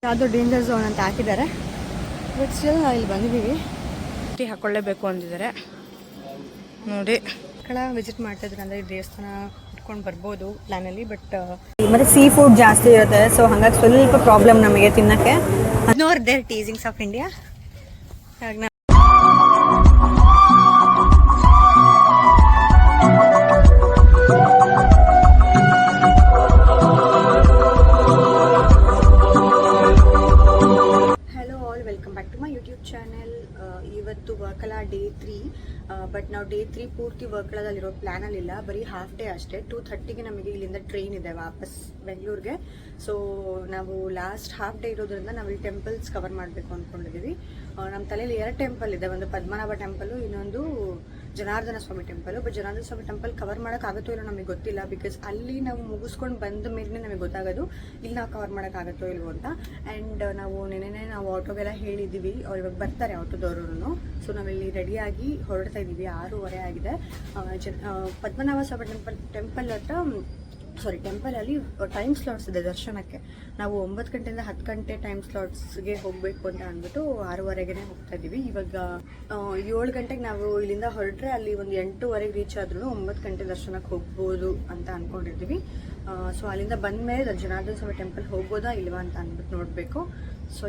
ಯಾವುದೋ danger zone ಅಂತ ಹಾಕಿದ್ದಾರೆ. ಬಟ್ ಸ್ಟಿಲ್ ನಾವು ಇಲ್ಲಿ ಬಂದಿದ್ದೀವಿ. ಟೀ ಹಾಕೊಳ್ಳೇಬೇಕು ಅಂದಿದ್ದಾರೆ ನೋಡಿ. ವಿಸಿಟ್ ಮಾಡ್ತಿದ್ರು ಅಂದರೆ ದೇವಸ್ಥಾನ ಇಟ್ಕೊಂಡು ಬರ್ಬೋದು ಪ್ಲಾನಲ್ಲಿ. ಬಟ್ ಮತ್ತೆ ಸೀ ಫುಡ್ ಜಾಸ್ತಿ ಇರುತ್ತೆ, ಸೊ ಹಾಗಾಗಿ ಸ್ವಲ್ಪ ಪ್ರಾಬ್ಲಮ್ ನಮಗೆ ತಿನ್ನಕ್ಕೆ. ನೋರ್ there teasings of India. Channel ಇವತ್ತು ವರ್ಕಲಾ ಡೇ 3. ಬಟ್ ನಾವು ಡೇ 3 ಪೂರ್ತಿ ವರ್ಕಲಾದಲ್ಲಿರೋ ಪ್ಲ್ಯಾನಲ್ಲಿಲ್ಲ, ಬರೀ ಹಾಫ್ ಡೇ ಅಷ್ಟೇ. 2:30ಗೆ ನಮಗೆ ಇಲ್ಲಿಂದ ಟ್ರೈನ್ ಇದೆ ವಾಪಸ್ ಬೆಂಗಳೂರಿಗೆ. ಸೊ ನಾವು ಲಾಸ್ಟ್ ಹಾಫ್ ಡೇ ಇರೋದ್ರಿಂದ ನಾವು ಇಲ್ಲಿ ಟೆಂಪಲ್ಸ್ ಕವರ್ ಮಾಡಬೇಕು ಅಂದ್ಕೊಂಡಿದ್ದೀವಿ. ನಮ್ಮ ತಲೆಯಲ್ಲಿ 2 ಟೆಂಪಲ್ ಇದೆ, ಒಂದು ಪದ್ಮನಾಭ ಟೆಂಪಲು, ಇನ್ನೊಂದು Janardhana Swami temple. But Janardhana Swami temple cover ಮಾಡೋಕ್ಕಾಗುತ್ತೋ ಇಲ್ಲೋ ನಮಗೆ ಗೊತ್ತಿಲ್ಲ, ಬಿಕಾಸ್ ಅಲ್ಲಿ ನಾವು ಮುಗಿಸ್ಕೊಂಡು ಬಂದ ಮೇಲೆ ನಮಗೆ ಗೊತ್ತಾಗೋದು ಇಲ್ಲಿ ನಾವು ಕವರ್ ಮಾಡೋಕ್ಕಾಗುತ್ತೋ ಇಲ್ವೋ ಅಂತ. ಆ್ಯಂಡ್ ನಾವು ನೆನ್ನೆ ನಾವು ಆಟೋಗೆಲ್ಲ ಹೇಳಿದ್ದೀವಿ, ಅವ್ರು ಇವಾಗ ಬರ್ತಾರೆ ಆಟೋದವರು. ಸೊ ನಾವಿಲ್ಲಿ ರೆಡಿಯಾಗಿ ಹೊರಡ್ತಾ ಇದ್ದೀವಿ. 6:30 ಆಗಿದೆ. ಪದ್ಮನಾಭ ಸ್ವಾಮಿ ಟೆಂಪಲ್ ಹತ್ರ ಟೆಂಪಲಲ್ಲಿ ಟೈಮ್ ಸ್ಲಾಟ್ಸ್ ಇದೆ ದರ್ಶನಕ್ಕೆ. ನಾವು 9 ಗಂಟೆಯಿಂದ 10 ಗಂಟೆ ಟೈಮ್ ಸ್ಲಾಟ್ಸ್ಗೆ ಹೋಗಬೇಕು ಅಂತ ಅಂದ್ಬಿಟ್ಟು 6:30ಗೆ ಹೋಗ್ತಾ ಇದ್ದೀವಿ. ಇವಾಗ 7 ಗಂಟೆಗೆ ನಾವು ಇಲ್ಲಿಂದ ಹೊರಟ್ರೆ ಅಲ್ಲಿ ಒಂದು 8:30ಗೆ ರೀಚ್ ಆದ್ರೂ 9 ಗಂಟೆ ದರ್ಶನಕ್ಕೆ ಹೋಗ್ಬೋದು ಅಂತ ಅಂದ್ಕೊಂಡಿದ್ದೀವಿ. ಸೊ ಅಲ್ಲಿಂದ ಬಂದ ಮೇಲೆ ಜನಾರ್ದನ ಸ್ವಾಮಿ ಟೆಂಪಲ್ ಹೋಗ್ಬೋದಾ ಇಲ್ವಾ ಅಂತ ಅಂದ್ಬಿಟ್ಟು ನೋಡಬೇಕು. ಸೊ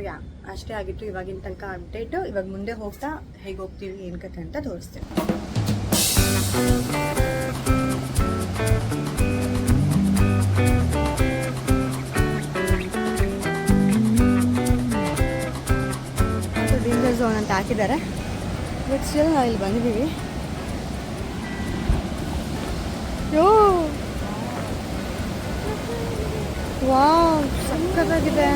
ಅಷ್ಟೇ ಆಗಿತ್ತು ಇವಾಗಿನ ತನಕ ಅಪ್ಡೇಟ್. ಇವಾಗ ಮುಂದೆ ಹೋಗ್ತಾ ಹೇಗೆ ಹೋಗ್ತೀವಿ ಏನು ಕತೆ ಅಂತ ತೋರಿಸ್ತೇವೆ. ಡೇಂಜರ್ ಝೋನ್ ಅಂತ ಹಾಕಿದ್ದಾರೆ. ಬಟ್ ಸ್ಟಿಲ್ ನಾವು ಇಲ್ಲಿ ಬಂದಿದ್ದೀವಿ. ವಾವ್, ಸಕ್ಕತ್ತಾಗಿದೆ.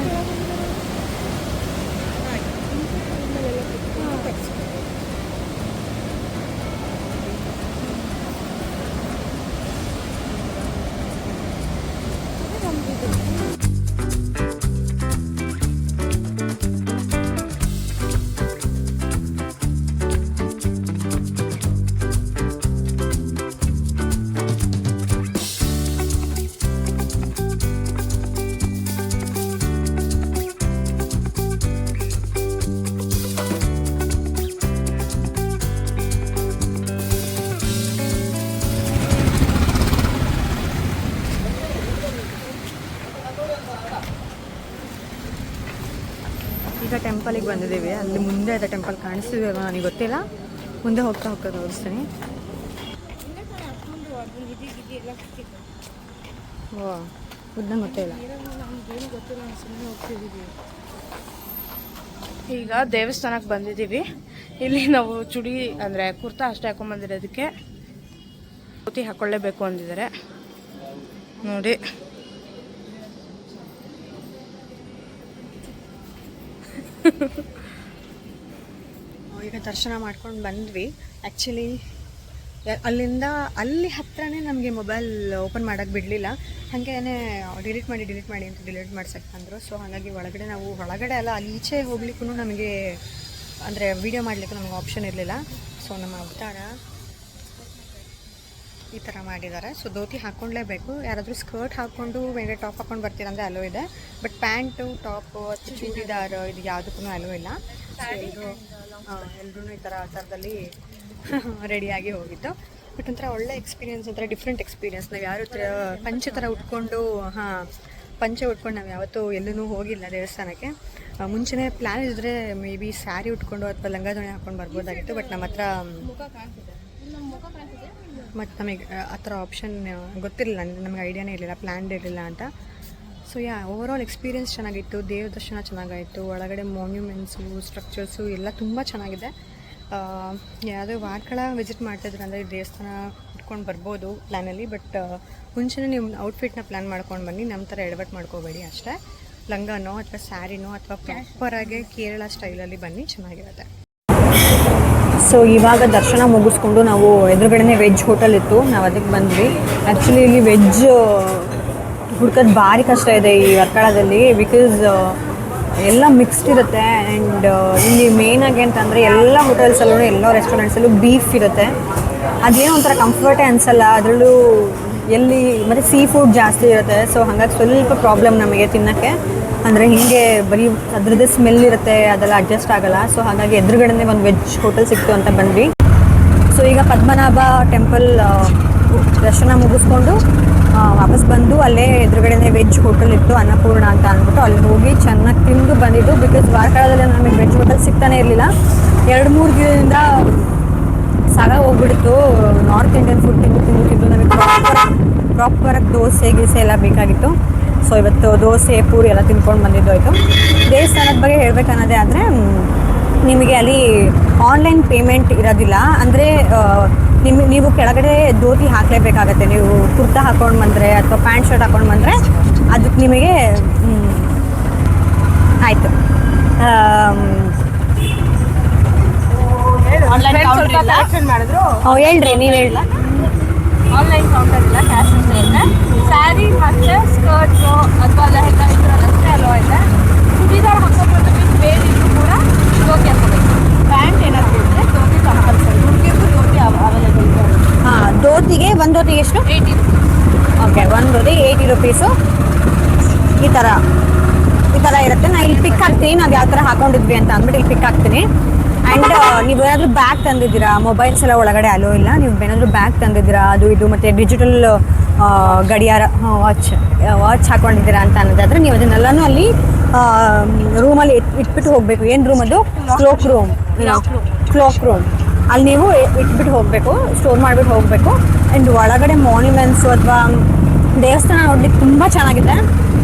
ಈಗ ಟೆಂಪಲಿಗೆ ಬಂದಿದ್ದೀವಿ. ಅಲ್ಲಿ ಮುಂದೆ ಇದೆ ಟೆಂಪಲ್, ಕಾಣಿಸ್ತಿದೆ ನನಗೆ ಗೊತ್ತಿಲ್ಲ. ಮುಂದೆ ಹೋಗ್ತಾ ತೋರಿಸ್ತೀನಿ. ಓ ಉದ್ದಂಗೆ ಗೊತ್ತಿಲ್ಲ. ಈಗ ದೇವಸ್ಥಾನಕ್ಕೆ ಬಂದಿದ್ದೀವಿ. ಇಲ್ಲಿ ನಾವು ಚುಡಿ ಅಂದರೆ ಕುರ್ತಾ ಅಷ್ಟೇ ಹಾಕೊಂಡ್ಬಂದಿರೋದಕ್ಕೆ ಧೋತಿ ಹಾಕೊಳ್ಳೇಬೇಕು ಅಂದಿದ್ದಾರೆ ನೋಡಿ. ಈಗ ದರ್ಶನ ಮಾಡ್ಕೊಂಡು ಬಂದ್ವಿ. ಆ್ಯಕ್ಚುಲಿ ಅಲ್ಲಿ ಹತ್ರನೇ ನಮಗೆ ಮೊಬೈಲ್ ಓಪನ್ ಮಾಡೋಕ್ಕೆ ಬಿಡಲಿಲ್ಲ. ಹಾಗೇ ಡಿಲೀಟ್ ಮಾಡಿ ಅಂತ ಡಿಲೀಟ್ ಮಾಡ್ಸಕ್ಕಂದ್ರು. ಸೊ ಹಾಗಾಗಿ ಒಳಗಡೆ ಅಲ್ಲ, ಅಲ್ಲಿ ಈಚೆ ಹೋಗ್ಲಿಕ್ಕೂ ನಮಗೆ ಅಂದರೆ ವೀಡಿಯೋ ಮಾಡಲಿಕ್ಕೂ ನಮಗೆ ಆಪ್ಷನ್ ಇರಲಿಲ್ಲ. ಸೊ ನಮ್ಮ ಅವತಾರ ಈ ಥರ ಮಾಡಿದ್ದಾರೆ. ಸೊ ಧೋತಿ ಹಾಕ್ಕೊಳ್ಳೇಬೇಕು. ಯಾರಾದರೂ ಸ್ಕರ್ಟ್ ಹಾಕ್ಕೊಂಡು ಮೇಲೆ ಟಾಪ್ ಹಾಕ್ಕೊಂಡು ಬರ್ತೀರಂದರೆ ಅಲೋ ಇದೆ. ಬಟ್ ಪ್ಯಾಂಟು, ಟಾಪು, ಚೂಡಿದಾರ್ ಇದು ಯಾವುದಕ್ಕೂ ಅಲೋ ಇಲ್ಲ. ಎಲ್ಲರೂ ಈ ಥರದಲ್ಲಿ ರೆಡಿಯಾಗಿ ಹೋಗಿತ್ತು. ಬಟ್ ಒಂಥರ ಒಳ್ಳೆ ಎಕ್ಸ್ಪೀರಿಯನ್ಸ್, ಒಂಥರ ಡಿಫ್ರೆಂಟ್ ಎಕ್ಸ್ಪೀರಿಯನ್ಸ್. ನಾವು ಯಾರು ಪಂಚೆ ಥರ ಉಟ್ಕೊಂಡು ಪಂಚೆ ಉಟ್ಕೊಂಡು ನಾವು ಯಾವತ್ತೂ ಎಲ್ಲೂ ಹೋಗಿಲ್ಲ ದೇವಸ್ಥಾನಕ್ಕೆ. ಮುಂಚೆನೇ ಪ್ಲ್ಯಾನ್ ಇದ್ದರೆ ಮೇ ಬಿ ಸ್ಯಾರಿ ಉಟ್ಕೊಂಡು ಅಥವಾ ಲಂಗಾದೋಣಿ ಹಾಕ್ಕೊಂಡು ಬರ್ಬೋದಾಗಿತ್ತು. ಬಟ್ ನಮ್ಮ ಹತ್ರ ಮತ್ತು ನಮಗೆ ಆ ಥರ ಆಪ್ಷನ್ ಗೊತ್ತಿರಲಿಲ್ಲ, ನಮಗೆ ಐಡಿಯಾನೇ ಇರಲಿಲ್ಲ, ಪ್ಲ್ಯಾನ್ಡ್ ಇರಲಿಲ್ಲ ಅಂತ. ಸೊ ಓವರಾಲ್ ಎಕ್ಸ್ಪೀರಿಯನ್ಸ್ ಚೆನ್ನಾಗಿತ್ತು. ದೇವ್ರ ದರ್ಶನ ಚೆನ್ನಾಗಾಯಿತು. ಒಳಗಡೆ ಮಾನ್ಯುಮೆಂಟ್ಸು, ಸ್ಟ್ರಕ್ಚರ್ಸು ಎಲ್ಲ ತುಂಬ ಚೆನ್ನಾಗಿದೆ. ಯಾವುದೋ ವಾರ್ಕಳ ವಿಸಿಟ್ ಮಾಡ್ತಾಯಿದ್ರು ಅಂದರೆ ದೇವಸ್ಥಾನ ಇಟ್ಕೊಂಡು ಬರ್ಬೋದು ಪ್ಲ್ಯಾನಲ್ಲಿ. ಬಟ್ ಮುಂಚೆನೇ ನೀವು ಔಟ್ಫಿಟ್ನ ಪ್ಲ್ಯಾನ್ ಮಾಡ್ಕೊಂಡು ಬನ್ನಿ, ನಮ್ಮ ಥರ ಎಡವಟ್ಟು ಮಾಡ್ಕೋಬೇಡಿ ಅಷ್ಟೇ. ಲಂಗಾನೋ ಅಥವಾ ಸ್ಯಾರಿನೋ ಅಥವಾ ಪ್ರಾಪರಾಗಿ ಕೇರಳ ಸ್ಟೈಲಲ್ಲಿ ಬನ್ನಿ, ಚೆನ್ನಾಗಿರುತ್ತೆ. ಸೊ ಇವಾಗ ದರ್ಶನ ಮುಗಿಸ್ಕೊಂಡು ನಾವು ಎದುರುಗಡೆನೇ ವೆಜ್ ಹೋಟೆಲ್ ಇತ್ತು, ನಾವು ಅದಕ್ಕೆ ಬಂದ್ವಿ. ಆ್ಯಕ್ಚುಲಿ ಇಲ್ಲಿ ವೆಜ್ ಹುಡ್ಕೋದು ಭಾರಿ ಕಷ್ಟ ಇದೆ ಈ ವರ್ಕಳದಲ್ಲಿ, ಬಿಕಾಸ್ ಎಲ್ಲ ಮಿಕ್ಸ್ಡ್ ಇರುತ್ತೆ. ಆ್ಯಂಡ್ ಇಲ್ಲಿ ಮೇಯ್ನಾಗಿ ಅಂತಂದರೆ ಎಲ್ಲ ಹೋಟೆಲ್ಸಲ್ಲೂ ಎಲ್ಲ ರೆಸ್ಟೋರೆಂಟ್ಸಲ್ಲೂ ಬೀಫ್ ಇರುತ್ತೆ. ಅದೇನೋ ಒಂಥರ ಕಂಫರ್ಟೇ ಅನಿಸಲ್ಲ. ಅದರಲ್ಲೂ ಎಲ್ಲಿ ಮತ್ತು ಸೀ ಫುಡ್ ಜಾಸ್ತಿ ಇರುತ್ತೆ. ಸೊ ಹಾಗಾಗಿ ಸ್ವಲ್ಪ ಪ್ರಾಬ್ಲಮ್ ನಮಗೆ ತಿನ್ನೋಕ್ಕೆ. ಅಂದರೆ ಹೀಗೆ ಬರೀ ಅದ್ರದ್ದೇ ಸ್ಮೆಲ್ ಇರುತ್ತೆ, ಅದೆಲ್ಲ ಅಡ್ಜಸ್ಟ್ ಆಗೋಲ್ಲ. ಸೊ ಹಾಗಾಗಿ ಎದುರುಗಡೆನೇ ಒಂದು ವೆಜ್ ಹೋಟೆಲ್ ಸಿಕ್ತು ಅಂತ ಬಂದ್ವಿ. ಸೊ ಈಗ ಪದ್ಮನಾಭ ಟೆಂಪಲ್ ದರ್ಶನ ಮುಗಿಸ್ಕೊಂಡು ವಾಪಸ್ ಬಂದು ಅಲ್ಲೇ ಎದುರುಗಡೆನೇ ವೆಜ್ ಹೋಟೆಲ್ ಇತ್ತು, ಅನ್ನಪೂರ್ಣ ಅಂತ ಅಂದ್ಬಿಟ್ಟು ಅಲ್ಲಿ ಹೋಗಿ ಚೆನ್ನಾಗಿ ತಿಂದು ಬಂದಿದ್ದು. ಬಿಕಾಸ್ ವಾರಕಾಳದಲ್ಲಿ ನಮಗೆ ವೆಜ್ ಹೋಟೆಲ್ ಸಿಗ್ತಾನೆ ಇರಲಿಲ್ಲ. 2-3 ದಿನದಿಂದ ಹೋಗ್ಬಿಡ್ತು. ನಾರ್ತ್ ಇಂಡಿಯನ್ ಫುಡ್ ತಿಂದು ನಮಗೆ ಪ್ರಾಪರಾಗಿ ದೋಸೆ ಗೀಸೆ ಎಲ್ಲ ಬೇಕಾಗಿತ್ತು. ಸೊ ಇವತ್ತು ದೋಸೆ ಪೂರಿ ಎಲ್ಲ ತಿನ್ಕೊಂಡು ಬಂದಿದ್ದು ಆಯಿತು. ದೇವಸ್ಥಾನದ ಬಗ್ಗೆ ಹೇಳಬೇಕನ್ನೋದೇ ಆದರೆ ನಿಮಗೆ ಅಲ್ಲಿ ಆನ್ಲೈನ್ ಪೇಮೆಂಟ್ ಇರೋದಿಲ್ಲ. ಅಂದರೆ ನೀವು ಕೆಳಗಡೆ ಧೋತಿ ಹಾಕಲೇಬೇಕಾಗತ್ತೆ. ನೀವು ಕುರ್ತಾ ಹಾಕ್ಕೊಂಡು ಬಂದರೆ ಅಥವಾ ಪ್ಯಾಂಟ್ ಶರ್ಟ್ ಹಾಕ್ಕೊಂಡು ಬಂದರೆ ಅದಕ್ಕೆ ನಿಮಗೆ ಆಯಿತು. ಆನ್ಲೈನ್ ಮಾಡಿದ್ರು. ಹೇಳ್ರಿ, ನೀವು ಹೇಳ. ಆನ್ಲೈನ್ ಕೌಂಟರ್ ಇಲ್ಲ, ಕ್ಯಾಶ್ ಅಂತ ಇದೆ. ಸ್ಯಾರಿ ಮತ್ತು ಸ್ಕರ್ಟ್ಸು ಅಥವಾ ಲೆಹಂಗಾ ಈ ಥರ ಅಷ್ಟೇ ಅಲೋ ಇದೆ. ಚೂಡಿದಾರ್ ಹಾಕೋಬೋದು, ಬೇರಿಗೂ ಕೂಡ ಧೋತಿ ಹಾಕೋಬೇಕು. ಪ್ಯಾಂಟ್ ಏನಾದರೂ ಇದ್ದರೆ ಧೋತಿ ಕಂಪಲ್ಸರಿ. ಹುಡುಗಿಗೂ ಧೋತಿ ಅವೈಲೇಬಲ್ ಇದೆ. ಹಾಂ, ಧೋತಿಗೆ ಒಂದು ಧೋತಿಗೆ ಎಷ್ಟು? 80. ಓಕೆ, ಒಂದು ಧೋತಿ 80 ರುಪೀಸು. ಈ ಥರ ಇರುತ್ತೆ. ನಾನು ಇಲ್ಲಿ ಪಿಕ್ ಹಾಕ್ತೀನಿ, ನಾವು ಯಾವ ಥರ ಹಾಕೊಂಡಿದ್ವಿ ಅಂತ ಅಂದ್ಬಿಟ್ಟು ಇಲ್ಲಿ ಪಿಕ್ ಹಾಕ್ತೀನಿ. ಆ್ಯಂಡ್ ನೀವು ಏನಾದರೂ ಬ್ಯಾಗ್ ತಂದಿದ್ದೀರಾ, ಮೊಬೈಲ್ಸ್ ಎಲ್ಲ ಒಳಗಡೆ ಅಲೋ ಇಲ್ಲ. ನೀವು ಏನಾದರೂ ಬ್ಯಾಗ್ ತಂದಿದ್ದೀರಾ, ಅದು ಇದು ಮತ್ತು ಡಿಜಿಟಲ್ ಗಡಿಯಾರ ವಾಚ್ ಹಾಕ್ಕೊಂಡಿದ್ದೀರಾ ಅಂತ ಅನ್ನೋದಾದರೆ ನೀವು ಅದನ್ನೆಲ್ಲನೂ ಅಲ್ಲಿ ರೂಮಲ್ಲಿ ಇಟ್ಬಿಟ್ಟು ಹೋಗಬೇಕು. ಏನು ರೂಮ್ ಅದು? Cloak room. ಅಲ್ಲಿ ನೀವು ಇಟ್ಬಿಟ್ಟು ಹೋಗಬೇಕು, ಸ್ಟೋರ್ ಮಾಡಿಬಿಟ್ಟು ಹೋಗಬೇಕು. ಆ್ಯಂಡ್ ಒಳಗಡೆ ಮಾನ್ಯುಮೆಂಟ್ಸು ಅಥವಾ ದೇವಸ್ಥಾನ ನೋಡ್ಲಿಕ್ಕೆ ತುಂಬ ಚೆನ್ನಾಗಿದೆ.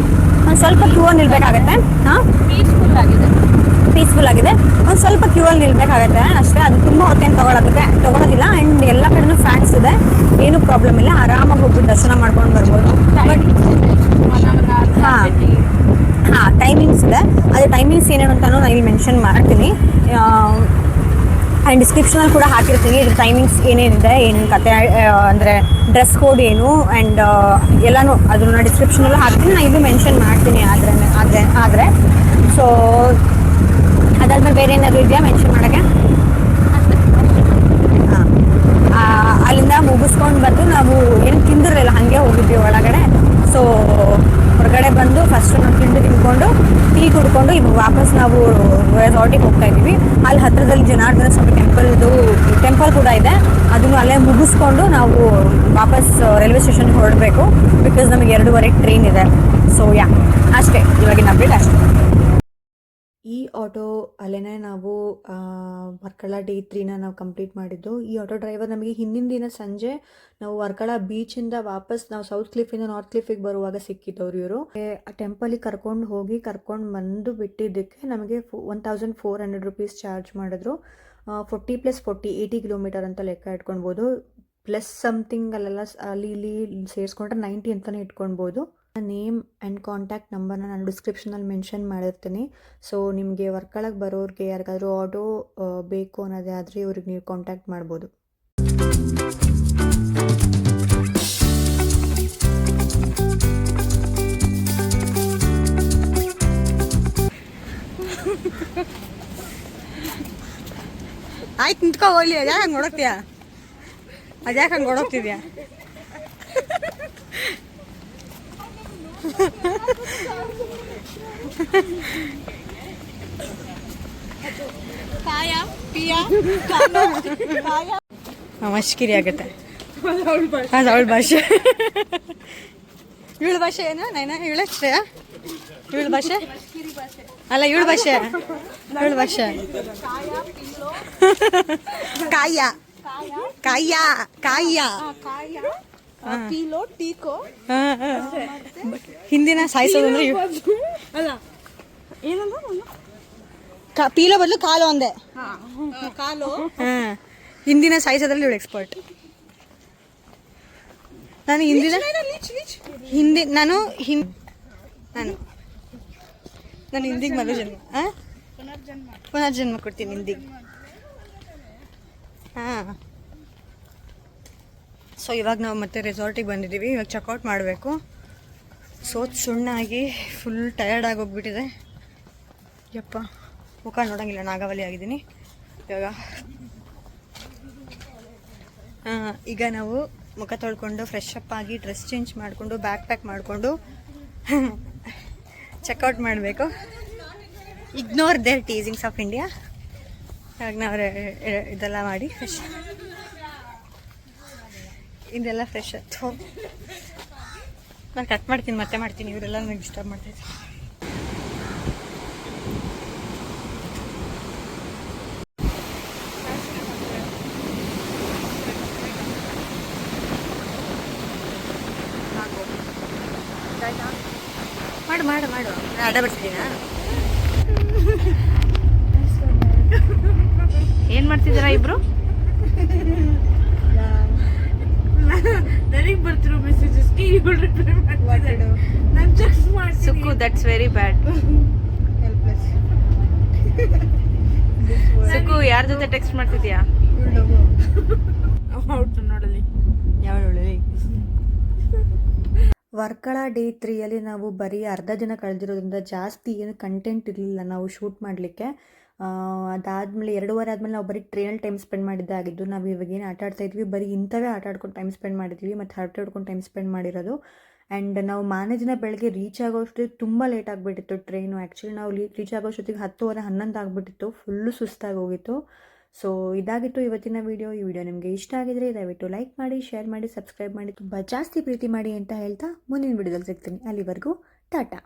ಒಂದು ಸ್ವಲ್ಪ ಕ್ಯೂ ಅಲ್ಲಿ ನಿಲ್ಬೇಕಾಗತ್ತೆ. ಹಾಂ, ಪೀಸ್ಫುಲ್ ಆಗಿದೆ. ಒಂದು ಸ್ವಲ್ಪ ಕ್ಯೂ ಅಲ್ಲಿ ನಿಲ್ಬೇಕಾಗತ್ತೆ ಅಷ್ಟೇ. ಅದು ತುಂಬ ಹೊತ್ತೇನು ತೊಗೊಳೋದಿಲ್ಲ. ಆ್ಯಂಡ್ ಎಲ್ಲ ಕಡೆನೂ ಫ್ಯಾನ್ಸ್ ಇದೆ, ಏನೂ ಪ್ರಾಬ್ಲಮ್ ಇಲ್ಲ. ಆರಾಮಾಗಿ ಹೋಗ್ಬಿಟ್ಟು ದರ್ಶನ ಮಾಡ್ಕೊಂಡು ಬರ್ಬೋದು. ಬಟ್ ಹಾಂ, ಟೈಮಿಂಗ್ಸ್ ಇದೆ. ಅದು ಟೈಮಿಂಗ್ಸ್ ಏನೇನು ಅಂತಲೂ ನಾನು ಇಲ್ಲಿ ಮೆನ್ಷನ್ ಮಾಡ್ತೀನಿ. ಆ್ಯಂಡ್ ಡಿಸ್ಕ್ರಿಪ್ಷನಲ್ಲಿ ಕೂಡ ಹಾಕಿರ್ತೀನಿ ಇದ್ರ ಟೈಮಿಂಗ್ಸ್ ಏನೇನಿದೆ, ಏನೇನು ಕತೆ, ಅಂದರೆ ಡ್ರೆಸ್ ಕೋಡ್ ಏನು, ಆ್ಯಂಡ್ ಎಲ್ಲನೂ ಅದನ್ನು ಡಿಸ್ಕ್ರಿಪ್ಷನಲ್ಲೂ ಹಾಕ್ತೀನಿ. ನಾನು ಇದು ಮೆನ್ಷನ್ ಮಾಡ್ತೀನಿ ಆದರೆ ಸೊ ಅದಾದ್ಮೇಲೆ ಬೇರೆ ಏನಾದರೂ ಇದೆಯಾ ಮೆನ್ಷನ್ ಮಾಡೋಕ್ಕೆ? ಹಾಂ, ಅಲ್ಲಿಂದ ಮುಗಿಸ್ಕೊಂಡು ಬಂದು ನಾವು ಏನು ತಿಂದಿರಲಿಲ್ಲ, ಹಾಗೆ ಹೋಗಿದ್ವಿ ಒಳಗಡೆ. ಸೊ ಹೊರಗಡೆ ಬಂದು ಫಸ್ಟ್ ನಾವು ತಿಂದ್ಕೊಂಡು ಟೀ ಕುಡ್ಕೊಂಡು ಇವಾಗ ವಾಪಸ್ ನಾವು ರೆಸಾರ್ಟಿಗೆ ಹೋಗ್ತಾ ಇದ್ದೀವಿ. ಅಲ್ಲಿ ಹತ್ತಿರದಲ್ಲಿ ಜನಾರ್ದನ ಸ್ವಾಮಿ ಟೆಂಪಲ್ ಕೂಡ ಇದೆ. ಅದನ್ನು ಅಲ್ಲೇ ಮುಗಿಸ್ಕೊಂಡು ನಾವು ವಾಪಸ್ ರೈಲ್ವೆ ಸ್ಟೇಷನ್ಗೆ ಹೊರಡಬೇಕು. ಬಿಕಾಸ್ ನಮಗೆ 2:15 ಟ್ರೈನ್ ಇದೆ. ಸೊ ಅಷ್ಟೇ, ಇವಾಗಿನ ಅಪ್ಡೇಟ್ ಅಷ್ಟೇ. ಈ ಆಟೋ ಅಲ್ಲೇ ನಾವು ವರ್ಕಳ ಡೇ 3ನ ನಾವು ಕಂಪ್ಲೀಟ್ ಮಾಡಿದ್ದು. ಈ ಆಟೋ ಡ್ರೈವರ್ ನಮಗೆ ಹಿಂದಿನ ದಿನ ಸಂಜೆ ನಾವು ವರ್ಕಳ ಬೀಚಿಂದ ವಾಪಸ್ ನಾವು ಸೌತ್ ಕ್ಲಿಫಿಂದ ನಾರ್ತ್ ಕ್ಲಿಫಿಗೆ ಬರುವಾಗ ಸಿಕ್ಕಿದ್ದವ್ರು ಇವರು. ಆ ಟೆಂಪಲಿಗೆ ಕರ್ಕೊಂಡು ಬಂದು ಬಿಟ್ಟಿದ್ದಕ್ಕೆ ನಮಗೆ 1400 ರುಪೀಸ್ ಚಾರ್ಜ್ ಮಾಡಿದ್ರು. 40 + 40 80 ಕಿಲೋಮೀಟರ್ ಅಂತ ಲೆಕ್ಕ ಇಟ್ಕೊಳ್ಬೋದು. ಪ್ಲಸ್ ಸಮಥಿಂಗ್ ಅಲ್ಲೆಲ್ಲ ಅಲ್ಲಿ ಇಲ್ಲಿ ಸೇರಿಸ್ಕೊಂಡ್ರೆ 90 ಅಂತಲೇ ಇಟ್ಕೊಳ್ಬೋದು. ನೇಮ್ ಆ್ಯಂಡ್ ಕಾಂಟ್ಯಾಕ್ಟ್ ನಂಬರ್ನ ನಾನು ಡಿಸ್ಕ್ರಿಪ್ಷನಲ್ಲಿ ಮೆನ್ಷನ್ ಮಾಡಿರ್ತೀನಿ. ಸೊ ನಿಮಗೆ ವರ್ಕಳಕ್ಕೆ ಬರೋರಿಗೆ ಯಾರಿಗಾದರೂ ಆಟೋ ಬೇಕು ಅನ್ನೋದೇ ಆದರೆ ಇವ್ರಿಗೆ ನೀವು ಕಾಂಟ್ಯಾಕ್ಟ್ ಮಾಡ್ಬೋದು. ಆಯ್ತು, ನಿಂತ್ಕೊ ಹೋಗ್ಲಿ. ಅದ್ಯಾಕೆ ಹಂಗೆ ನೋಡೋಕ್ತೀಯಾ? ಅದ್ಯಾಕೆ ಹಂಗೆ ನೋಡೋಗ್ತಿದ್ಯಾ? ಮಷ್ಕಿರಿ ಆಗುತ್ತೆ. ಅದು ಅವಳ ಭಾಷೆ. ಇವಳ ಭಾಷೆ ಏನು? ನೈನಾ ಇವಳಷ್ಟೇ? ಇವಳ ಭಾಷೆ ಅಲ್ಲ, ಇವಳ ಭಾಷೆ ಕಾಯ ಹಿಂದಿನ ಸಾಯಿಸೋದಂದ್ರೆ ಪೀಲೋ ಬದಲು ಕಾಲು ಅಂದೆ. ಹಿಂದಿನ ಸಾಯಿಸೋದ್ರಲ್ಲಿ ಇವಳು ಎಕ್ಸ್ಪರ್ಟ್. ನಾನು ಹಿಂದಿಗೆ ಮರು ಜನ್ಮ ಪುನರ್ಜನ್ಮ ಕೊಡ್ತೀನಿ ಹಿಂದಿಗೆ. ಹಾಂ, ಸೊ ಇವಾಗ ನಾವು ಮತ್ತೆ ರೆಸಾರ್ಟಿಗೆ ಬಂದಿದ್ದೀವಿ. ಇವಾಗ ಚೆಕ್ಔಟ್ ಮಾಡಬೇಕು. ಸುಣ್ಣಾಗಿ ಫುಲ್ ಟಯರ್ಡ್ ಆಗೋಗ್ಬಿಟ್ಟಿದೆ. ಯಪ್ಪ, ಮುಖ ನೋಡೋಂಗಿಲ್ಲ, ನಾಗಾವಲಿ ಆಗಿದ್ದೀನಿ ಇವಾಗ. ಈಗ ನಾವು ಮುಖ ತೊಳ್ಕೊಂಡು ಫ್ರೆಶ್ ಅಪ್ ಆಗಿ ಡ್ರೆಸ್ ಚೇಂಜ್ ಮಾಡಿಕೊಂಡು ಬ್ಯಾಗ್ ಪ್ಯಾಕ್ ಮಾಡಿಕೊಂಡು ಚೆಕ್ಔಟ್ ಮಾಡಬೇಕು. Ignore their teasings of India. ಹಾಗೆ ನಾವು ಇದೆಲ್ಲ ಮಾಡಿ ಫ್ರೆಶ್ ಇದೆಲ್ಲ ಫ್ರೆಶ್ ಆಯ್ತು. ನಾನು ಕಟ್ ಮಾಡ್ತೀನಿ, ಮತ್ತೆ ಮಾಡ್ತೀನಿ. ಇವರೆಲ್ಲ ನನಗೆ ಡಿಸ್ಟರ್ಬ್ ಮಾಡ್ತಾಯಿದ್ರು. ಮಾಡು ಮಾಡು ಮಾಡು. ನಾನು ಅಡ್ಡ ಬರ್ತಿದ್ದೀನಾ? ಏನು ಮಾಡ್ತಿದ್ದೀರಾ ಇಬ್ರು? ನನಗೆ ಬರ್ತಿರೋ ಮೆಸೇಜಸ್ಗೆ ಇವಳು ರಿಪ್ಲೈ ಮಾಡ್ತಿದ್ದಾಳೆ. ನಾನು ಚೆಕ್ ಮಾಡ್ತೀನಿ. ಸುಕ್ಕು, ದಟ್ಸ್ ವೆರಿ ಬ್ಯಾಡ್. ಸುಕ್ಕು, ಯಾರ ಜೊತೆ ಟೆಕ್ಸ್ಟ್ ಮಾಡ್ತಿದ್ಯಾ? ಔಟ್ ನೋಡಲಿ ಯಾವ ಒಳ್ಳೆ. ವರ್ಕಳ ಡೇ 3ಯಲ್ಲಿ ನಾವು ಬರೀ ಅರ್ಧ ದಿನ ಕಳೆದಿರೋದ್ರಿಂದ ಜಾಸ್ತಿ ಏನು ಕಂಟೆಂಟ್ ಇರಲಿಲ್ಲ ನಾವು ಶೂಟ್ ಮಾಡಲಿಕ್ಕೆ. ಅದಾದಮೇಲೆ 2 ವಾರ ಆದಮೇಲೆ ನಾವು ಬರೀ ಟ್ರೈನಲ್ಲಿ ಟೈಮ್ ಸ್ಪೆಂಡ್ ಮಾಡಿದ್ದೇ ಆಗಿದ್ದು. ನಾವು ಇವಾಗ ಏನು ಆಟ ಆಡ್ತಾಯಿದ್ವಿ, ಬರೀ ಇಂಥವೇ ಆಟ ಆಡ್ಕೊಂಡು ಟೈಮ್ ಸ್ಪೆಂಡ್ ಮಾಡಿದ್ವಿ ಮತ್ತು ಹರಟೆ ಹೊಡ್ಕೊಂಡು ಟೈಮ್ ಸ್ಪೆಂಡ್ ಮಾಡಿರೋದು. ಆ್ಯಂಡ್ ನಾವು ಮಾರನೇ ದಿನ ಬೆಳಗ್ಗೆ ರೀಚ್ ಆಗೋಷ್ಟೊತ್ತಿಗೆ ತುಂಬ ಲೇಟ್ ಆಗಿಬಿಟ್ಟಿತ್ತು ಟ್ರೈನು. ಆ್ಯಕ್ಚುಲಿ ನಾವು ರೀಚ್ ಆಗೋಷ್ಟೊತ್ತಿಗೆ 10:30 11 ಆಗಿಬಿಟ್ಟಿತ್ತು. ಫುಲ್ಲು ಸುಸ್ತಾಗಿ ಹೋಗಿತ್ತು. ಸೊ ಇದಾಗಿತ್ತು ಇವತ್ತಿನ ವಿಡಿಯೋ. ಈ ವಿಡಿಯೋ ನಿಮಗೆ ಇಷ್ಟ ಆಗಿದ್ರೆ ದಯವಿಟ್ಟು ಲೈಕ್ ಮಾಡಿ, ಶೇರ್ ಮಾಡಿ, ಸಬ್ಸ್ಕ್ರೈಬ್ ಮಾಡಿ, ತುಂಬ ಜಾಸ್ತಿ ಪ್ರೀತಿ ಮಾಡಿ ಅಂತ ಹೇಳ್ತಾ ಮುಂದಿನ ವಿಡಿಯೋದಲ್ಲಿ ಸಿಗ್ತೀನಿ. ಅಲ್ಲಿವರೆಗೂ ಟಾಟಾ.